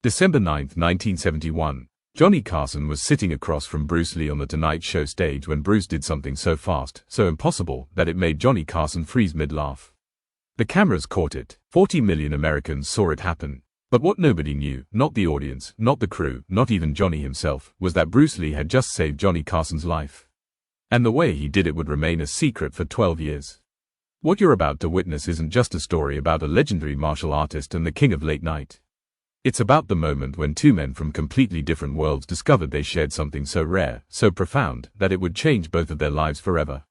December 9, 1971. Johnny Carson was sitting across from Bruce Lee on the Tonight Show stage when Bruce did something so fast, so impossible, that it made Johnny Carson freeze mid-laugh. The cameras caught it. 40 million Americans saw it happen. But what nobody knew, not the audience, not the crew, not even Johnny himself, was that Bruce Lee had just saved Johnny Carson's life. And the way he did it would remain a secret for 12 years. What you're about to witness isn't just a story about a legendary martial artist and the king of late night. It's about the moment when two men from completely different worlds discovered they shared something so rare, so profound, that it would change both of their lives forever.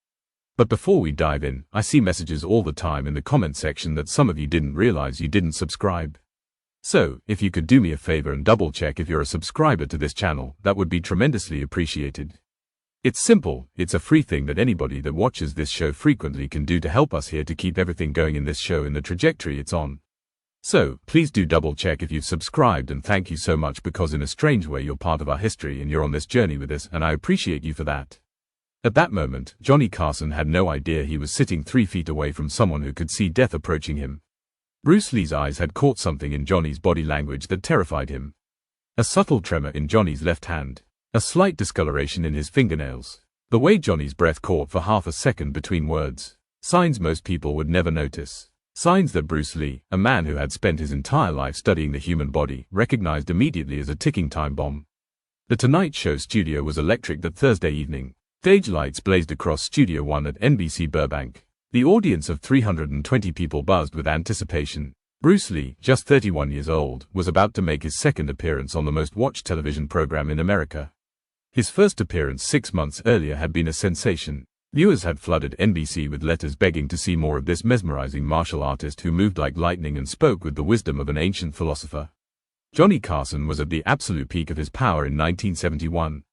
But before we dive in, I see messages all the time in the comment section that some of you didn't realize you didn't subscribe. So, if you could do me a favor and double check if you're a subscriber to this channel, that would be tremendously appreciated. It's simple, it's a free thing that anybody that watches this show frequently can do to help us here to keep everything going in this show in the trajectory it's on. So, please do double check if you've subscribed, and thank you so much, because in a strange way you're part of our history and you're on this journey with us, and I appreciate you for that. At that moment, Johnny Carson had no idea he was sitting 3 feet away from someone who could see death approaching him. Bruce Lee's eyes had caught something in Johnny's body language that terrified him. A subtle tremor in Johnny's left hand. A slight discoloration in his fingernails. The way Johnny's breath caught for half a second between words. Signs most people would never notice. Signs that Bruce Lee, a man who had spent his entire life studying the human body, recognized immediately as a ticking time bomb. The Tonight Show studio was electric that Thursday evening. Stage lights blazed across Studio One at NBC Burbank. The audience of 320 people buzzed with anticipation. Bruce Lee, just 31 years old, was about to make his second appearance on the most watched television program in America. His first appearance 6 months earlier had been a sensation. Viewers had flooded NBC with letters begging to see more of this mesmerizing martial artist who moved like lightning and spoke with the wisdom of an ancient philosopher. Johnny Carson was at the absolute peak of his power in 1971.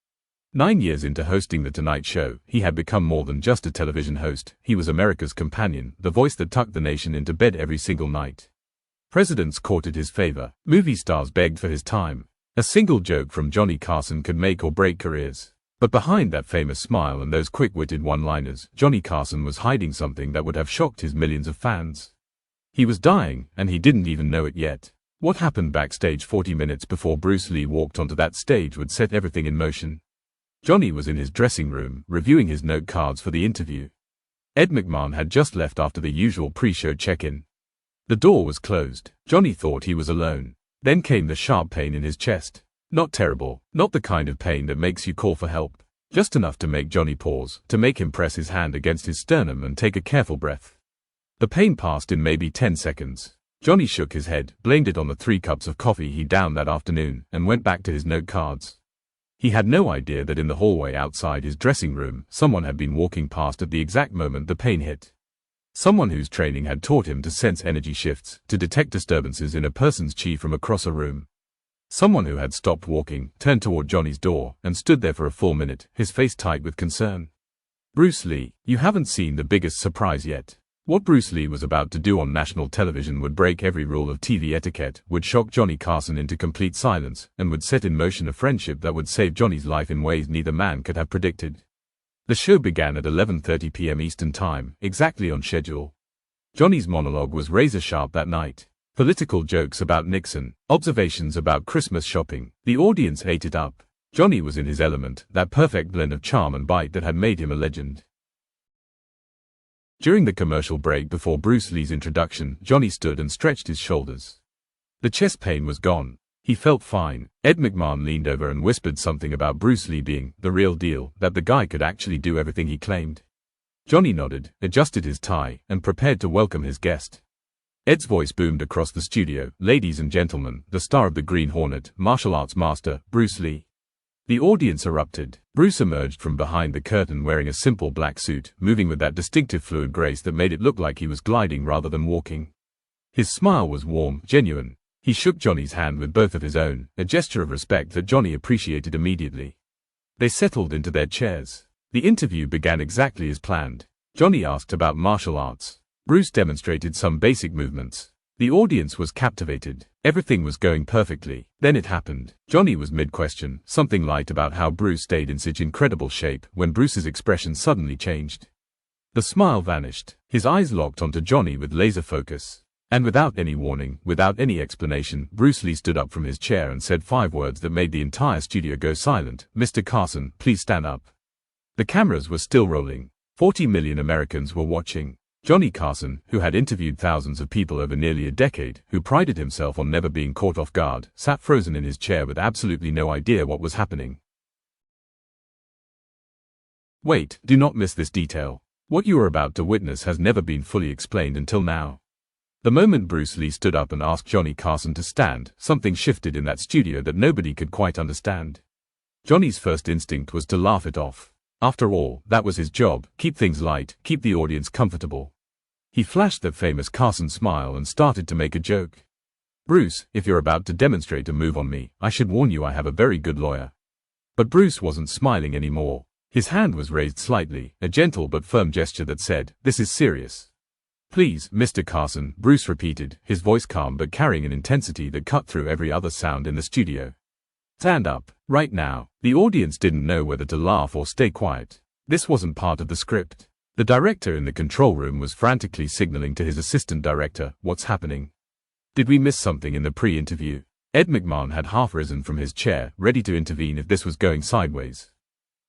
9 years into hosting The Tonight Show, he had become more than just a television host. He was America's companion, the voice that tucked the nation into bed every single night. Presidents courted his favor. Movie stars begged for his time. A single joke from Johnny Carson could make or break careers. But behind that famous smile and those quick-witted one-liners, Johnny Carson was hiding something that would have shocked his millions of fans. He was dying, and he didn't even know it yet. What happened backstage 40 minutes before Bruce Lee walked onto that stage would set everything in motion. Johnny was in his dressing room, reviewing his note cards for the interview. Ed McMahon had just left after the usual pre-show check-in. The door was closed. Johnny thought he was alone. Then came the sharp pain in his chest. Not terrible, not the kind of pain that makes you call for help. Just enough to make Johnny pause, to make him press his hand against his sternum and take a careful breath. The pain passed in maybe 10 seconds. Johnny shook his head, blamed it on the 3 cups of coffee he downed that afternoon, and went back to his note cards. He had no idea that in the hallway outside his dressing room, someone had been walking past at the exact moment the pain hit. Someone whose training had taught him to sense energy shifts, to detect disturbances in a person's chi from across a room. Someone who had stopped walking, turned toward Johnny's door, and stood there for a full minute, his face tight with concern. Bruce Lee, you haven't seen the biggest surprise yet. What Bruce Lee was about to do on national television would break every rule of TV etiquette, would shock Johnny Carson into complete silence, and would set in motion a friendship that would save Johnny's life in ways neither man could have predicted. The show began at 11:30 p.m. Eastern Time, exactly on schedule. Johnny's monologue was razor-sharp that night. Political jokes about Nixon, observations about Christmas shopping. The audience ate it up. Johnny was in his element, that perfect blend of charm and bite that had made him a legend. During the commercial break before Bruce Lee's introduction, Johnny stood and stretched his shoulders. The chest pain was gone. He felt fine. Ed McMahon leaned over and whispered something about Bruce Lee being the real deal, that the guy could actually do everything he claimed. Johnny nodded, adjusted his tie, and prepared to welcome his guest. Ed's voice boomed across the studio. Ladies and gentlemen, the star of the Green Hornet, martial arts master, Bruce Lee. The audience erupted. Bruce emerged from behind the curtain wearing a simple black suit, moving with that distinctive fluid grace that made it look like he was gliding rather than walking. His smile was warm, genuine. He shook Johnny's hand with both of his own, a gesture of respect that Johnny appreciated immediately. They settled into their chairs. The interview began exactly as planned. Johnny asked about martial arts. Bruce demonstrated some basic movements. The audience was captivated. Everything was going perfectly. Then it happened. Johnny was mid-question, something light about how Bruce stayed in such incredible shape, when Bruce's expression suddenly changed. The smile vanished. His eyes locked onto Johnny with laser focus. And without any warning, without any explanation, Bruce Lee stood up from his chair and said 5 words that made the entire studio go silent. "Mr. Carson, please stand up." The cameras were still rolling. 40 million Americans were watching. Johnny Carson, who had interviewed thousands of people over nearly a decade, who prided himself on never being caught off guard, sat frozen in his chair with absolutely no idea what was happening. Wait, do not miss this detail. What you are about to witness has never been fully explained until now. The moment Bruce Lee stood up and asked Johnny Carson to stand, something shifted in that studio that nobody could quite understand. Johnny's first instinct was to laugh it off. After all, that was his job: keep things light, keep the audience comfortable. He flashed the famous Carson smile and started to make a joke. "Bruce, if you're about to demonstrate a move on me, I should warn you I have a very good lawyer." But Bruce wasn't smiling anymore. His hand was raised slightly, a gentle but firm gesture that said, "This is serious." "Please, Mr. Carson," Bruce repeated, his voice calm but carrying an intensity that cut through every other sound in the studio. "Stand up, right now." The audience didn't know whether to laugh or stay quiet. This wasn't part of the script. The director in the control room was frantically signaling to his assistant director, "What's happening? Did we miss something in the pre-interview?" Ed McMahon had half risen from his chair, ready to intervene if this was going sideways.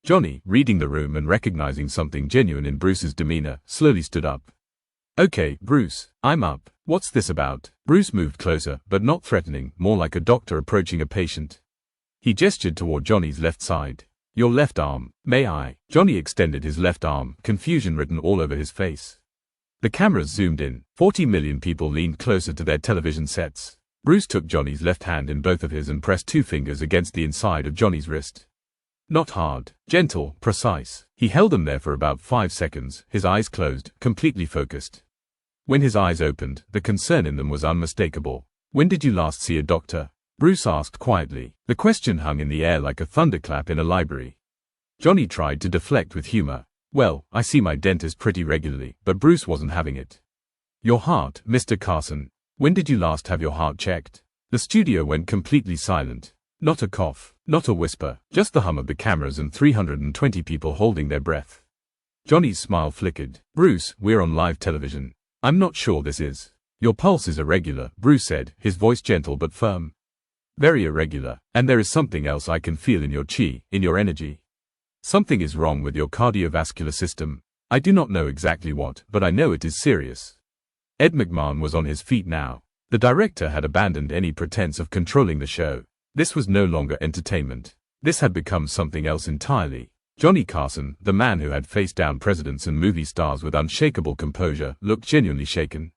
Johnny, reading the room and recognizing something genuine in Bruce's demeanor, slowly stood up. "Okay, Bruce, I'm up. What's this about?" Bruce moved closer, but not threatening, more like a doctor approaching a patient. He gestured toward Johnny's left side. "Your left arm, may I?" Johnny extended his left arm, confusion written all over his face. The cameras zoomed in. 40 million people leaned closer to their television sets. Bruce took Johnny's left hand in both of his and pressed 2 fingers against the inside of Johnny's wrist. Not hard, gentle, precise. He held them there for about 5 seconds, his eyes closed, completely focused. When his eyes opened, the concern in them was unmistakable. "When did you last see a doctor?" Bruce asked quietly. The question hung in the air like a thunderclap in a library. Johnny tried to deflect with humor. "Well, I see my dentist pretty regularly," but Bruce wasn't having it. "Your heart, Mr. Carson. When did you last have your heart checked?" The studio went completely silent. Not a cough, not a whisper, just the hum of the cameras and 320 people holding their breath. Johnny's smile flickered. "Bruce, we're on live television. I'm not sure this is." "Your pulse is irregular," Bruce said, his voice gentle but firm. "Very irregular, and there is something else I can feel in your chi, in your energy. Something is wrong with your cardiovascular system. I do not know exactly what, but I know it is serious." Ed McMahon was on his feet now. The director had abandoned any pretense of controlling the show. This was no longer entertainment. This had become something else entirely. Johnny Carson, the man who had faced down presidents and movie stars with unshakable composure, looked genuinely shaken.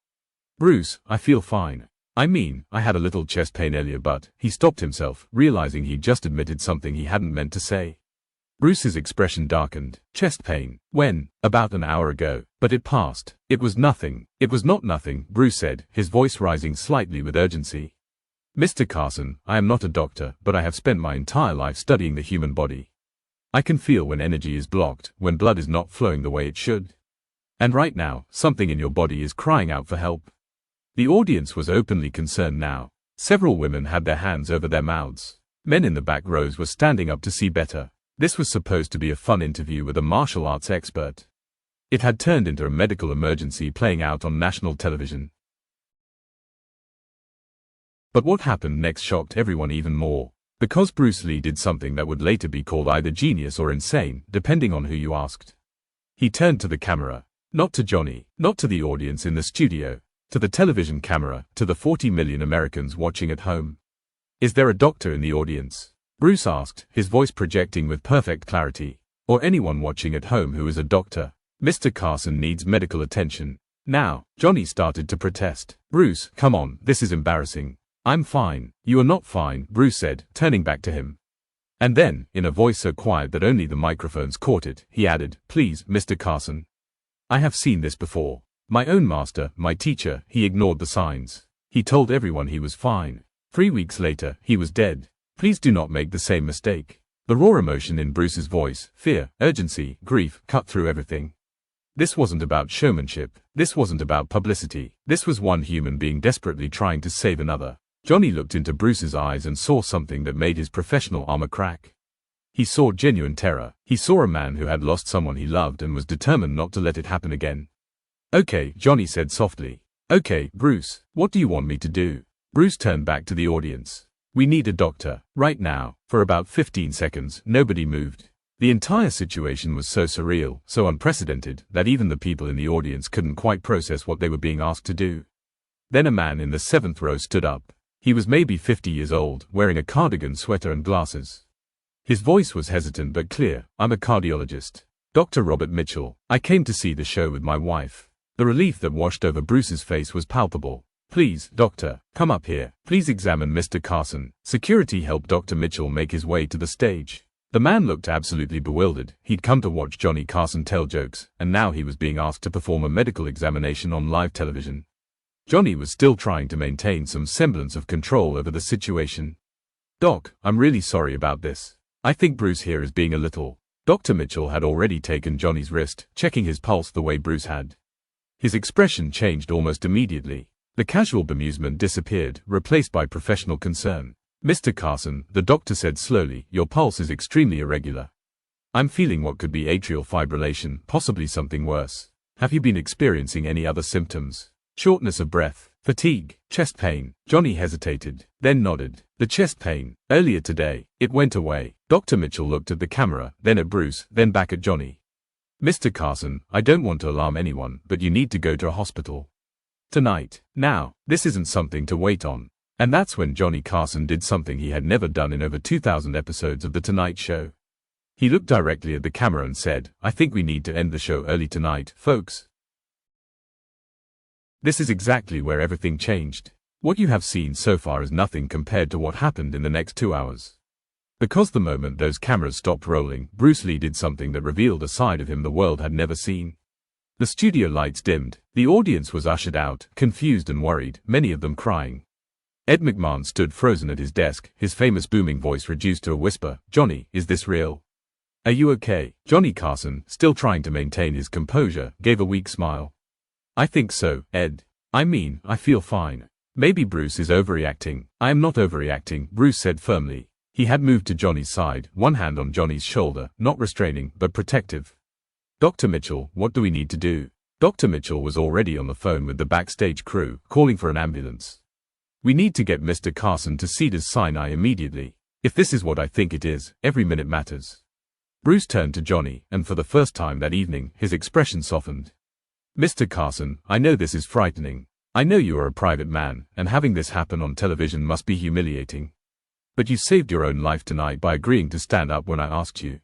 "Bruce, I feel fine. I mean, I had a little chest pain earlier but..." He stopped himself, realizing he'd just admitted something he hadn't meant to say. Bruce's expression darkened. "Chest pain? When?" "About an hour ago. But it passed. It was nothing." "It was not nothing," Bruce said, his voice rising slightly with urgency. "Mr. Carson, I am not a doctor, but I have spent my entire life studying the human body. I can feel when energy is blocked, when blood is not flowing the way it should. And right now, something in your body is crying out for help." The audience was openly concerned now. Several women had their hands over their mouths. Men in the back rows were standing up to see better. This was supposed to be a fun interview with a martial arts expert. It had turned into a medical emergency playing out on national television. But what happened next shocked everyone even more. Because Bruce Lee did something that would later be called either genius or insane, depending on who you asked. He turned to the camera. Not to Johnny, not to the audience in the studio. To the television camera, to the 40 million Americans watching at home. "Is there a doctor in the audience?" Bruce asked, his voice projecting with perfect clarity. "Or anyone watching at home who is a doctor? Mr. Carson needs medical attention. Now." Johnny started to protest. "Bruce, come on, this is embarrassing." "I'm fine." "You are not fine," Bruce said, turning back to him. And then, in a voice so quiet that only the microphones caught it, he added, "Please, Mr. Carson. I have seen this before. My own master, my teacher." He ignored the signs. He told everyone he was fine. 3 weeks later, he was dead. Please do not make the same mistake. The raw emotion in Bruce's voice, fear, urgency, grief, cut through everything. This wasn't about showmanship. This wasn't about publicity. This was one human being desperately trying to save another. Johnny looked into Bruce's eyes and saw something that made his professional armor crack. He saw genuine terror. He saw a man who had lost someone he loved and was determined not to let it happen again. "Okay," Johnny said softly. Okay, Bruce, what do you want me to do? Bruce turned back to the audience. We need a doctor, right now. For about 15 seconds, nobody moved. The entire situation was so surreal, so unprecedented, that even the people in the audience couldn't quite process what they were being asked to do. Then a man in the 7th row stood up. He was maybe 50 years old, wearing a cardigan, sweater and glasses. His voice was hesitant but clear. I'm a cardiologist. Dr. Robert Mitchell. I came to see the show with my wife. The relief that washed over Bruce's face was palpable. Please, doctor, come up here. Please examine Mr. Carson. Security helped Dr. Mitchell make his way to the stage. The man looked absolutely bewildered. He'd come to watch Johnny Carson tell jokes, and now he was being asked to perform a medical examination on live television. Johnny was still trying to maintain some semblance of control over the situation. Doc, I'm really sorry about this. I think Bruce here is being a little... Dr. Mitchell had already taken Johnny's wrist, checking his pulse the way Bruce had. His expression changed almost immediately. The casual bemusement disappeared, replaced by professional concern. Mr. Carson, the doctor said slowly, your pulse is extremely irregular. I'm feeling what could be atrial fibrillation, possibly something worse. Have you been experiencing any other symptoms? Shortness of breath, fatigue, chest pain. Johnny hesitated, then nodded. The chest pain. Earlier today, it went away. Dr. Mitchell looked at the camera, then at Bruce, then back at Johnny. Mr. Carson, I don't want to alarm anyone, but you need to go to a hospital. Tonight. Now. This isn't something to wait on. And that's when Johnny Carson did something he had never done in over 2,000 episodes of The Tonight Show. He looked directly at the camera and said, I think we need to end the show early tonight, folks. This is exactly where everything changed. What you have seen so far is nothing compared to what happened in the next 2 hours. Because the moment those cameras stopped rolling, Bruce Lee did something that revealed a side of him the world had never seen. The studio lights dimmed. The audience was ushered out, confused and worried, many of them crying. Ed McMahon stood frozen at his desk, his famous booming voice reduced to a whisper. Johnny, is this real? Are you okay? Johnny Carson, still trying to maintain his composure, gave a weak smile. I think so, Ed. I mean, I feel fine. Maybe Bruce is overreacting. I am not overreacting, Bruce said firmly. He had moved to Johnny's side, one hand on Johnny's shoulder, not restraining, but protective. Dr. Mitchell, what do we need to do? Dr. Mitchell was already on the phone with the Backstage crew, calling for an ambulance. We need to get Mr. Carson to Cedars Sinai immediately. If this is what I think it is, every minute matters. Bruce turned to Johnny, and for the first time that evening, his expression softened. Mr. Carson, I know this is frightening. I know you are a private man, and having this happen on television must be humiliating. But you saved your own life tonight by agreeing to stand up when I asked you.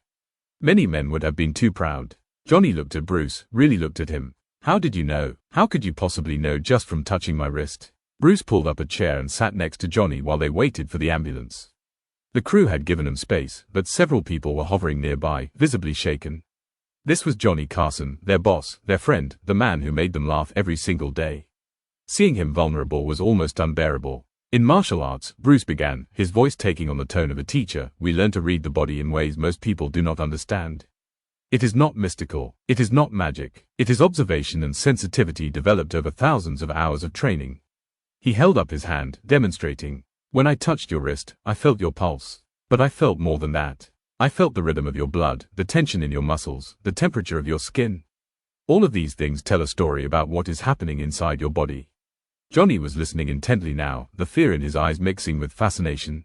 Many men would have been too proud. Johnny looked at Bruce, really looked at him. How did you know? How could you possibly know just from touching my wrist? Bruce pulled up a chair and sat next to Johnny while they waited for the ambulance. The crew had given him space, but several people were hovering nearby, visibly shaken. This was Johnny Carson, their boss, their friend, the man who made them laugh every single day. Seeing him vulnerable was almost unbearable. In martial arts, Bruce began, his voice taking on the tone of a teacher, we learn to read the body in ways most people do not understand. It is not mystical. It is not magic. It is observation and sensitivity developed over thousands of hours of training. He held up his hand, demonstrating. When I touched your wrist, I felt your pulse. But I felt more than that. I felt the rhythm of your blood, the tension in your muscles, the temperature of your skin. All of these things tell a story about what is happening inside your body. Johnny was listening intently now, the fear in his eyes mixing with fascination.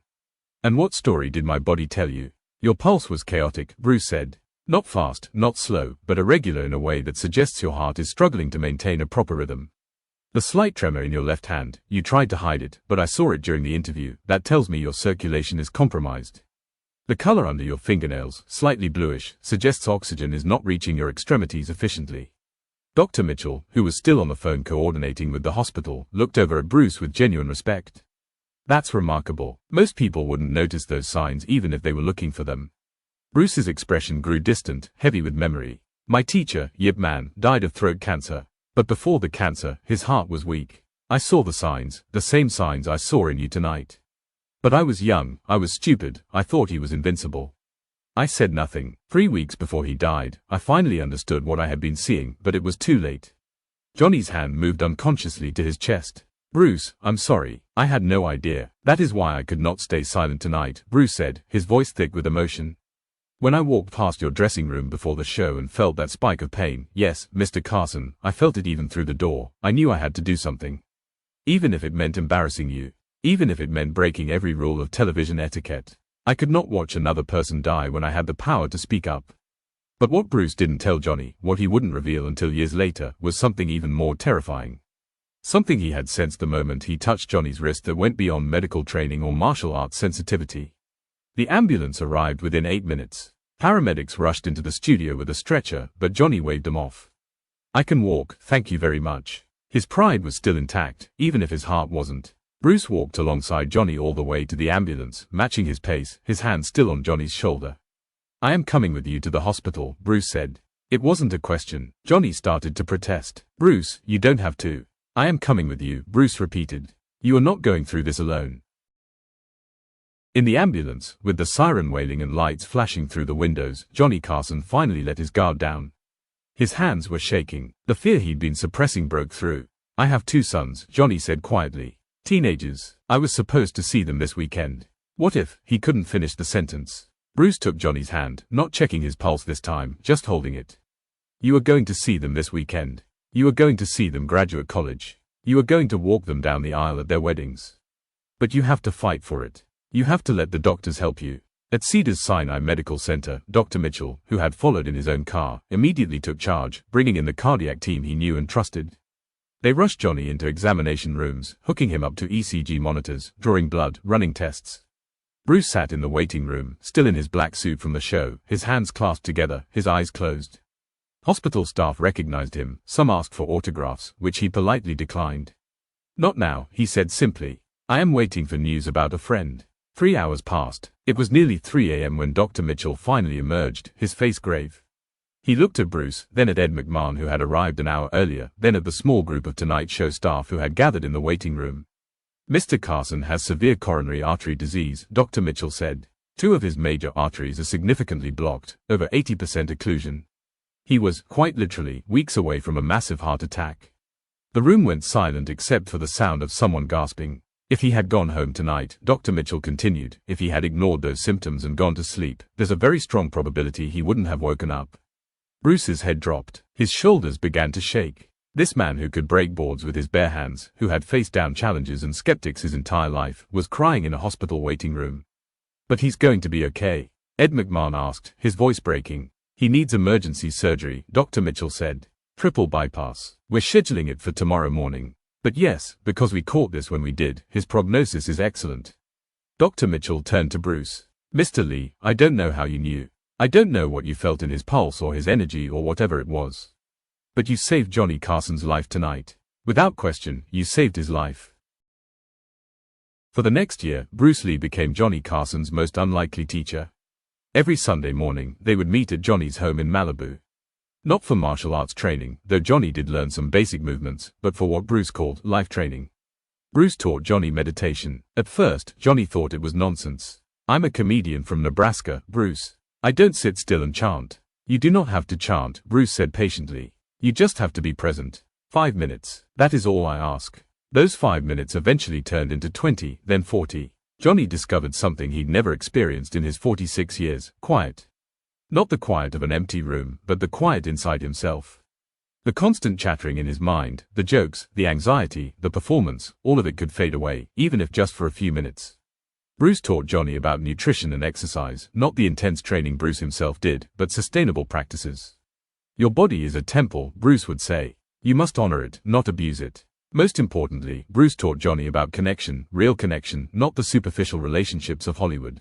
And what story did my body tell you? Your pulse was chaotic, Bruce said. Not fast, not slow, but irregular in a way that suggests your heart is struggling to maintain a proper rhythm. The slight tremor in your left hand, you tried to hide it, but I saw it during the interview. That tells me your circulation is compromised. The color under your fingernails, slightly bluish, suggests oxygen is not reaching your extremities efficiently. Dr. Mitchell, who was still on the phone coordinating with the hospital, looked over at Bruce with genuine respect. That's remarkable. Most people wouldn't notice those signs even if they were looking for them. Bruce's expression grew distant, heavy with memory. My teacher, Yip Man, died of throat cancer. But before the cancer, his heart was weak. I saw the signs, the same signs I saw in you tonight. But I was young, I was stupid, I thought he was invincible. I said nothing. 3 weeks before he died, I finally understood what I had been seeing, but it was too late. Johnny's hand moved unconsciously to his chest. Bruce, I'm sorry, I had no idea. That is why I could not stay silent tonight, Bruce said, his voice thick with emotion. When I walked past your dressing room before the show and felt that spike of pain, yes, Mr. Carson, I felt it even through the door. I knew I had to do something. Even if it meant embarrassing you. Even if it meant breaking every rule of television etiquette. I could not watch another person die when I had the power to speak up. But what Bruce didn't tell Johnny, what he wouldn't reveal until years later, was something even more terrifying. Something he had sensed the moment he touched Johnny's wrist that went beyond medical training or martial arts sensitivity. The ambulance arrived within 8 minutes. Paramedics rushed into the studio with a stretcher, but Johnny waved them off. I can walk, thank you very much. His pride was still intact, even if his heart wasn't. Bruce walked alongside Johnny all the way to the ambulance, matching his pace, his hand still on Johnny's shoulder. I am coming with you to the hospital, Bruce said. It wasn't a question. Johnny started to protest. Bruce, you don't have to. I am coming with you, Bruce repeated. You are not going through this alone. In the ambulance, with the siren wailing and lights flashing through the windows, Johnny Carson finally let his guard down. His hands were shaking. The fear he'd been suppressing broke through. I have 2 sons, Johnny said quietly. Teenagers. I was supposed to see them this weekend. What if? He couldn't finish the sentence. Bruce took Johnny's hand, not checking his pulse this time, just holding it. You are going to see them this weekend. You are going to see them graduate college. You are going to walk them down the aisle at their weddings. But you have to fight for it. You have to let the doctors help you. At Cedars-Sinai Medical Center, Dr. Mitchell, who had followed in his own car, immediately took charge, bringing in the cardiac team he knew and trusted. They rushed Johnny into examination rooms, hooking him up to ECG monitors, drawing blood, running tests. Bruce sat in the waiting room, still in his black suit from the show, his hands clasped together, his eyes closed. Hospital staff recognized him. Some asked for autographs, which he politely declined. Not now, he said simply. I am waiting for news about a friend. 3 hours passed. It was nearly 3 a.m. when Dr. Mitchell finally emerged, his face grave. He looked at Bruce, then at Ed McMahon who had arrived an hour earlier, then at the small group of Tonight Show staff who had gathered in the waiting room. Mr. Carson has severe coronary artery disease, Dr. Mitchell said. 2 of his major arteries are significantly blocked, over 80% occlusion. He was, quite literally, weeks away from a massive heart attack. The room went silent except for the sound of someone gasping. If he had gone home tonight, Dr. Mitchell continued, if he had ignored those symptoms and gone to sleep, there's a very strong probability he wouldn't have woken up. Bruce's head dropped. His shoulders began to shake. This man who could break boards with his bare hands, who had faced down challenges and skeptics his entire life, was crying in a hospital waiting room. But he's going to be okay? Ed McMahon asked, his voice breaking. He needs emergency surgery, Dr. Mitchell said. Triple bypass. We're scheduling it for tomorrow morning. But yes, because we caught this when we did, his prognosis is excellent. Dr. Mitchell turned to Bruce. Mr. Lee, I don't know how you knew. I don't know what you felt in his pulse or his energy or whatever it was. But you saved Johnny Carson's life tonight. Without question, you saved his life. For the next year, Bruce Lee became Johnny Carson's most unlikely teacher. Every Sunday morning, they would meet at Johnny's home in Malibu. Not for martial arts training, though Johnny did learn some basic movements, but for what Bruce called life training. Bruce taught Johnny meditation. At first, Johnny thought it was nonsense. I'm a comedian from Nebraska, Bruce. I don't sit still and chant. You do not have to chant, Bruce said patiently. You just have to be present. 5 minutes. That is all I ask. Those 5 minutes eventually turned into 20, then 40. Johnny discovered something he'd never experienced in his 46 years, quiet. Not the quiet of an empty room, but the quiet inside himself. The constant chattering in his mind, the jokes, the anxiety, the performance, all of it could fade away, even if just for a few minutes. Bruce taught Johnny about nutrition and exercise, not the intense training Bruce himself did, but sustainable practices. Your body is a temple, Bruce would say. You must honor it, not abuse it. Most importantly, Bruce taught Johnny about connection, real connection, not the superficial relationships of Hollywood.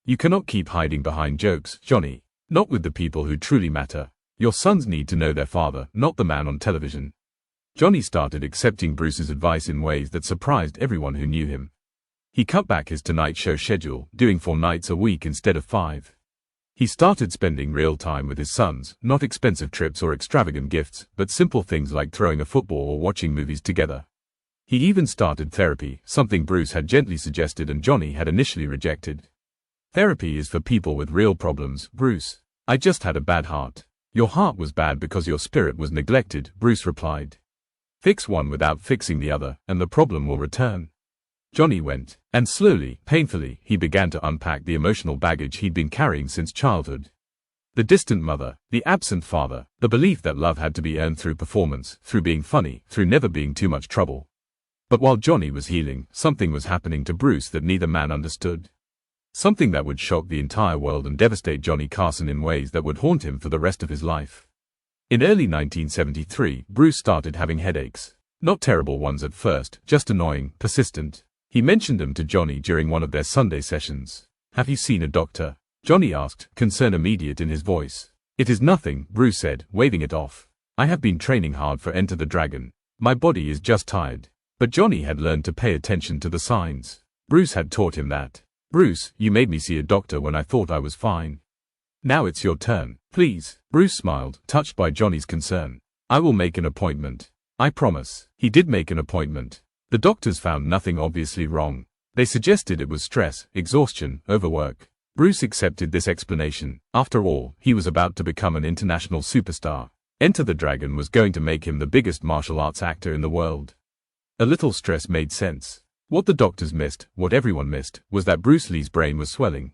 You cannot keep hiding behind jokes, Johnny. Not with the people who truly matter. Your sons need to know their father, not the man on television. Johnny started accepting Bruce's advice in ways that surprised everyone who knew him. He cut back his Tonight Show schedule, doing 4 nights a week instead of 5. He started spending real time with his sons, not expensive trips or extravagant gifts, but simple things like throwing a football or watching movies together. He even started therapy, something Bruce had gently suggested and Johnny had initially rejected. Therapy is for people with real problems, Bruce. I just had a bad heart. Your heart was bad because your spirit was neglected, Bruce replied. Fix one without fixing the other, and the problem will return. Johnny went, and slowly, painfully, he began to unpack the emotional baggage he'd been carrying since childhood. The distant mother, the absent father, the belief that love had to be earned through performance, through being funny, through never being too much trouble. But while Johnny was healing, something was happening to Bruce that neither man understood. Something that would shock the entire world and devastate Johnny Carson in ways that would haunt him for the rest of his life. In early 1973, Bruce started having headaches. Not terrible ones at first, just annoying, persistent. He mentioned them to Johnny during one of their Sunday sessions. "Have you seen a doctor?" Johnny asked, concern immediate in his voice. "It is nothing," Bruce said, waving it off. "I have been training hard for Enter the Dragon. My body is just tired." But Johnny had learned to pay attention to the signs. Bruce had taught him that. "Bruce, you made me see a doctor when I thought I was fine. Now it's your turn, please." Bruce smiled, touched by Johnny's concern. "I will make an appointment. I promise." He did make an appointment. The doctors found nothing obviously wrong. They suggested it was stress, exhaustion, overwork. Bruce accepted this explanation. After all, he was about to become an international superstar. Enter the Dragon was going to make him the biggest martial arts actor in the world. A little stress made sense. What the doctors missed, what everyone missed, was that Bruce Lee's brain was swelling.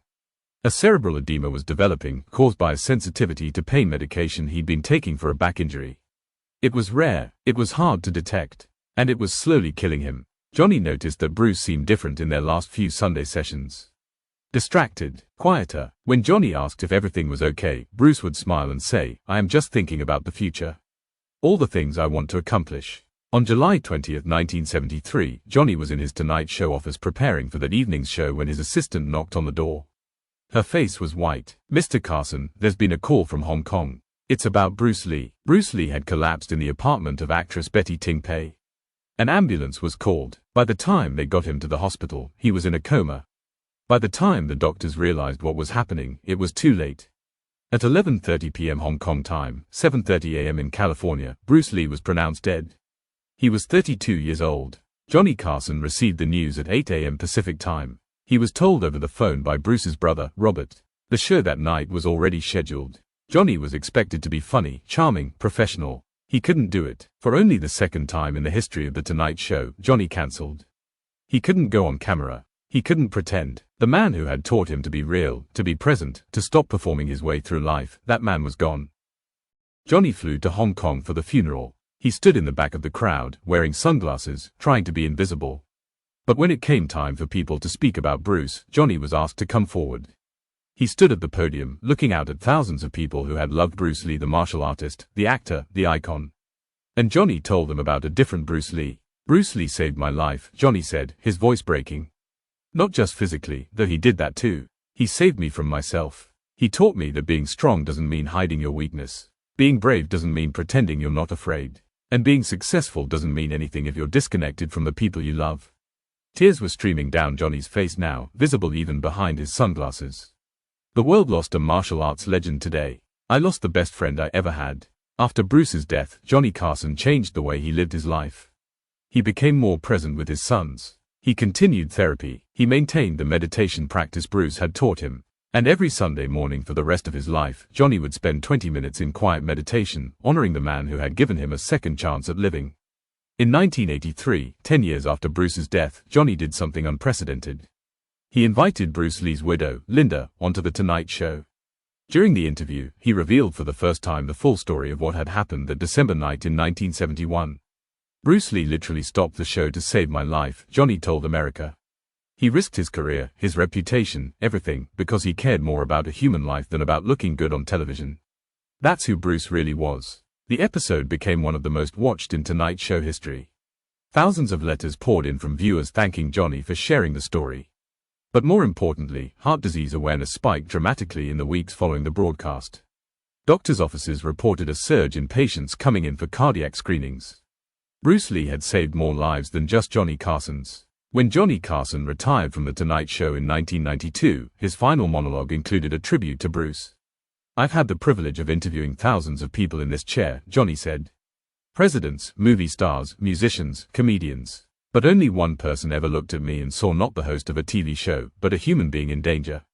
A cerebral edema was developing, caused by a sensitivity to pain medication he'd been taking for a back injury. It was rare, it was hard to detect, and it was slowly killing him. Johnny noticed that Bruce seemed different in their last few Sunday sessions. Distracted, quieter. When Johnny asked if everything was okay, Bruce would smile and say, "I am just thinking about the future. All the things I want to accomplish." On July 20, 1973, Johnny was in his Tonight Show office preparing for that evening's show when his assistant knocked on the door. Her face was white. "Mr. Carson, there's been a call from Hong Kong. It's about Bruce Lee." Bruce Lee had collapsed in the apartment of actress Betty Ting Pei. An ambulance was called. By the time they got him to the hospital, he was in a coma. By the time the doctors realized what was happening, it was too late. At 11:30 p.m. Hong Kong time, 7:30 a.m. in California, Bruce Lee was pronounced dead. He was 32 years old. Johnny Carson received the news at 8 a.m. Pacific time. He was told over the phone by Bruce's brother, Robert. The show that night was already scheduled. Johnny was expected to be funny, charming, professional. He couldn't do it. For only the second time in the history of The Tonight Show, Johnny cancelled. He couldn't go on camera. He couldn't pretend. The man who had taught him to be real, to be present, to stop performing his way through life, that man was gone. Johnny flew to Hong Kong for the funeral. He stood in the back of the crowd, wearing sunglasses, trying to be invisible. But when it came time for people to speak about Bruce, Johnny was asked to come forward. He stood at the podium, looking out at thousands of people who had loved Bruce Lee, the martial artist, the actor, the icon. And Johnny told them about a different Bruce Lee. "Bruce Lee saved my life," Johnny said, his voice breaking. "Not just physically, though he did that too. He saved me from myself. He taught me that being strong doesn't mean hiding your weakness. Being brave doesn't mean pretending you're not afraid. And being successful doesn't mean anything if you're disconnected from the people you love." Tears were streaming down Johnny's face now, visible even behind his sunglasses. "The world lost a martial arts legend today. I lost the best friend I ever had." After Bruce's death, Johnny Carson changed the way he lived his life. He became more present with his sons. He continued therapy. He maintained the meditation practice Bruce had taught him. And every Sunday morning for the rest of his life, Johnny would spend 20 minutes in quiet meditation, honoring the man who had given him a second chance at living. In 1983, 10 years after Bruce's death, Johnny did something unprecedented. He invited Bruce Lee's widow, Linda, onto The Tonight Show. During the interview, he revealed for the first time the full story of what had happened that December night in 1971. "Bruce Lee literally stopped the show to save my life," Johnny told America. "He risked his career, his reputation, everything, because he cared more about a human life than about looking good on television." That's who Bruce really was. The episode became one of the most watched in Tonight Show history. Thousands of letters poured in from viewers thanking Johnny for sharing the story. But more importantly, heart disease awareness spiked dramatically in the weeks following the broadcast. Doctors' offices reported a surge in patients coming in for cardiac screenings. Bruce Lee had saved more lives than just Johnny Carson's. When Johnny Carson retired from The Tonight Show in 1992, his final monologue included a tribute to Bruce. "I've had the privilege of interviewing thousands of people in this chair," Johnny said. "Presidents, movie stars, musicians, comedians. But only one person ever looked at me and saw not the host of a TV show, but a human being in danger.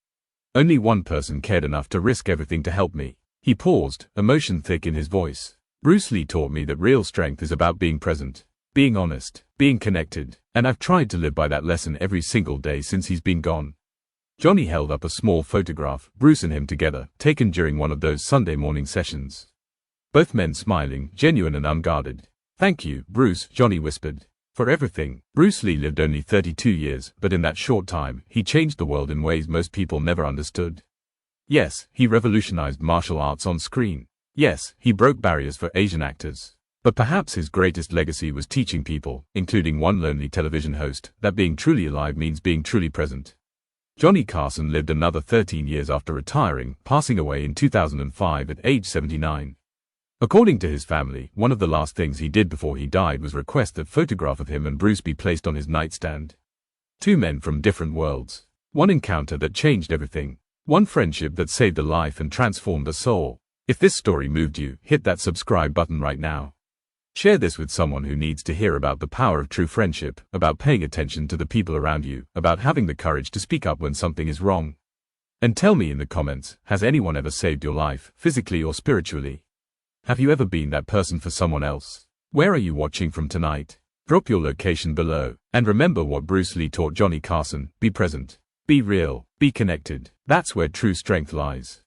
Only one person cared enough to risk everything to help me." He paused, emotion thick in his voice. "Bruce Lee taught me that real strength is about being present. being honest, being connected, and I've tried to live by that lesson every single day since he's been gone. Johnny held up a small photograph, Bruce and him together, taken during one of those Sunday morning sessions. Both men smiling, genuine and unguarded. "Thank you, Bruce," Johnny whispered, "for everything." Bruce Lee lived only 32 years, but in that short time, he changed the world in ways most people never understood. Yes, he revolutionized martial arts on screen. Yes, he broke barriers for Asian actors. But perhaps his greatest legacy was teaching people, including one lonely television host, that being truly alive means being truly present. Johnny Carson lived another 13 years after retiring, passing away in 2005 at age 79. According to his family, one of the last things he did before he died was request that photograph of him and Bruce be placed on his nightstand. Two men from different worlds. One encounter that changed everything. One friendship that saved a life and transformed a soul. If this story moved you, hit that subscribe button right now. Share this with someone who needs to hear about the power of true friendship, about paying attention to the people around you, about having the courage to speak up when something is wrong. And tell me in the comments, has anyone ever saved your life, physically or spiritually? Have you ever been that person for someone else? Where are you watching from tonight? Drop your location below. And remember what Bruce Lee taught Johnny Carson: be present, be real, be connected. That's where true strength lies.